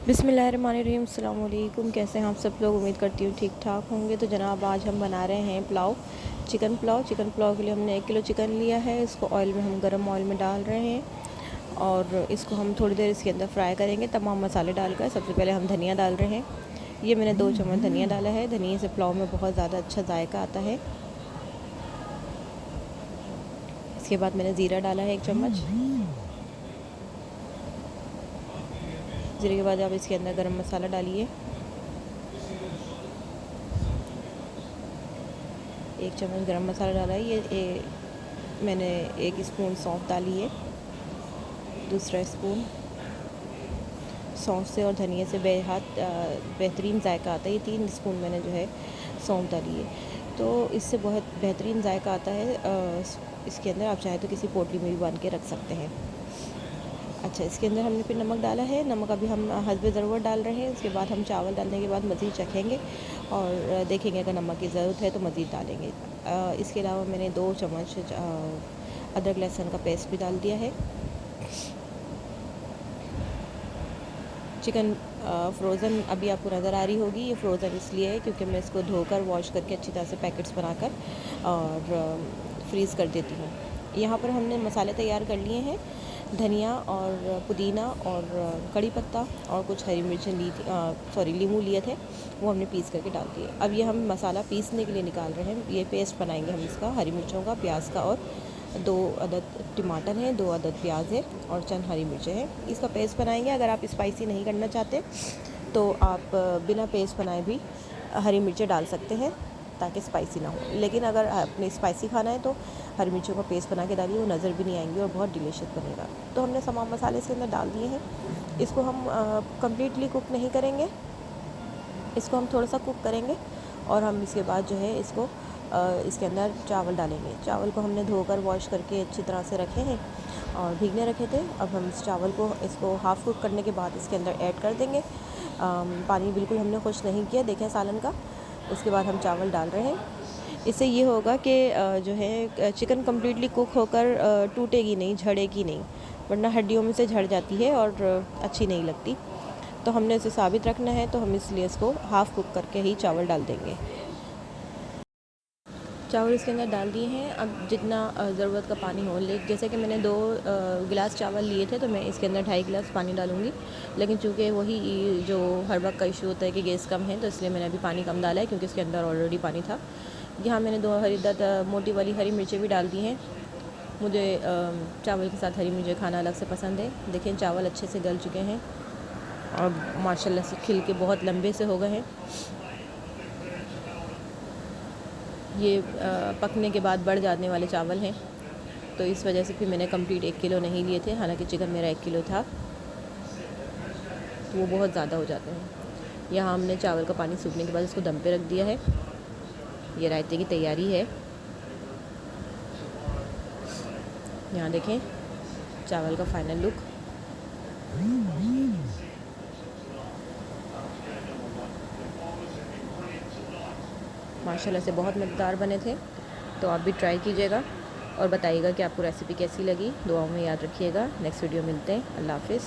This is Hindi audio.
बिस्मिल्लाहिर्रहमानिर्रहीम, अस्सलाम वालेकुम। कैसे हैं आप सब लोग? उम्मीद करती हूँ ठीक ठाक होंगे। तो जनाब, आज हम बना रहे हैं पुलाव, चिकन पुलाव के लिए हमने 1 किलो चिकन लिया है। इसको ऑयल में हम गरम ऑयल में डाल रहे हैं और इसको हम थोड़ी देर इसके अंदर फ्राई करेंगे तमाम मसाले डालकर। सबसे पहले हम धनिया डाल रहे हैं। ये मैंने 2 चम्मच धनिया डाला है। धनिया से पुलाव में बहुत ज़्यादा अच्छा जायका आता है। इसके बाद मैंने ज़ीरा डाला है 1 चम्मच। ज़ीरे के बाद आप इसके अंदर गरम मसाला डालिए। 1 चम्मच गरम मसाला डाला है। मैंने 1 स्पून सौंफ डाली है। दूसरा स्पून सौंफ से और धनिया से बेहतरीन जायका आता है। ये 3 स्पून मैंने जो है सौंफ डाली है, तो इससे बहुत बेहतरीन जायका आता है। इसके अंदर आप चाहे तो किसी पोटली में भी बांध के रख सकते हैं। अच्छा, इसके अंदर हमने फिर नमक डाला है। नमक अभी हम हस्बे ज़रूरत डाल रहे हैं। उसके बाद हम चावल डालने के बाद मज़ीद चखेंगे और देखेंगे अगर नमक की ज़रूरत है तो मज़ीद डालेंगे। इसके अलावा मैंने 2 चम्मच अदरक लहसुन का पेस्ट भी डाल दिया है। चिकन फ्रोज़न अभी आपको नज़र आ रही होगी। ये फ्रोज़न इसलिए है क्योंकि मैं इसको धोकर वॉश करके अच्छी तरह से पैकेट्स बनाकर और फ्रीज़ कर देती हूँ। यहाँ पर हमने मसाले तैयार कर लिए हैं। धनिया और पुदीना और कड़ी पत्ता और कुछ हरी मिर्चें लीमू लिए थे, वो हमने पीस करके डाल दिए। अब ये हम मसाला पीसने के लिए निकाल रहे हैं। ये पेस्ट बनाएंगे हम इसका, हरी मिर्चों का, प्याज का, और 2 अदद टमाटर हैं, 2 अदद प्याज है और चंद हरी मिर्चें हैं। इसका पेस्ट बनाएंगे। अगर आप स्पाइसी नहीं करना चाहते तो आप बिना पेस्ट बनाए भी हरी मिर्चें डाल सकते हैं ताकि स्पाइसी ना हो। लेकिन अगर आपने स्पाइसी खाना है तो हरी मिर्चों का पेस्ट बना के डालिए, वो नज़र भी नहीं आएंगी और बहुत डिलीशियस बनेगा। तो हमने तमाम मसाले इसके अंदर डाल दिए हैं। इसको हम कम्प्लीटली कुक नहीं करेंगे, इसको हम थोड़ा सा कुक करेंगे और हम इसके बाद जो है इसके अंदर चावल डालेंगे। चावल को हमने धोकर वॉश करके अच्छी तरह से रखे हैं और भीगने रखे थे। अब हम इस चावल को इसको हाफ़ कुक करने के बाद इसके अंदर ऐड कर देंगे। पानी बिल्कुल हमने खुश नहीं किया, देखें सालन का। उसके बाद हम चावल डाल रहे हैं। इससे ये होगा कि जो है चिकन कम्प्लीटली कुक होकर टूटेगी नहीं, झड़ेगी नहीं, वरना हड्डियों में से झड़ जाती है और अच्छी नहीं लगती। तो हमने इसे साबित रखना है, तो हम इसलिए इसको हाफ़ कुक करके ही चावल डाल देंगे। चावल इसके अंदर डाल दिए हैं। अब जितना ज़रूरत का पानी हो, जैसे कि मैंने 2 गिलास चावल लिए थे तो मैं इसके अंदर 2.5 गिलास पानी डालूँगी। लेकिन चूँकि वही जो हर वक्त का इशू होता है कि गैस कम है, तो इसलिए मैंने अभी पानी कम डाला है क्योंकि इसके अंदर ऑलरेडी पानी था। यहाँ मैंने 2 मोटी वाली हरी मिर्चें भी डाल दी हैं। मुझे चावल के साथ हरी मिर्चें खाना अलग से पसंद है। देखें चावल अच्छे से गल चुके हैं और माशाल्लाह से खिल के बहुत लंबे से हो गए हैं। ये पकने के बाद बढ़ जाने वाले चावल हैं, तो इस वजह से फिर मैंने कंप्लीट 1 किलो नहीं लिए थे। हालांकि चिकन मेरा 1 किलो था, तो वो बहुत ज़्यादा हो जाते हैं। यहाँ हमने चावल का पानी सूखने के बाद इसको दम पे रख दिया है। ये रायते की तैयारी है। यहाँ देखें चावल का फाइनल लुक। माशाल्लाह से बहुत मज़ेदार बने थे। तो आप भी ट्राई कीजिएगा और बताइएगा कि आपको रेसिपी कैसी लगी। दुआओं में याद रखिएगा। नेक्स्ट वीडियो मिलते हैं। अल्लाह हाफ़िज़।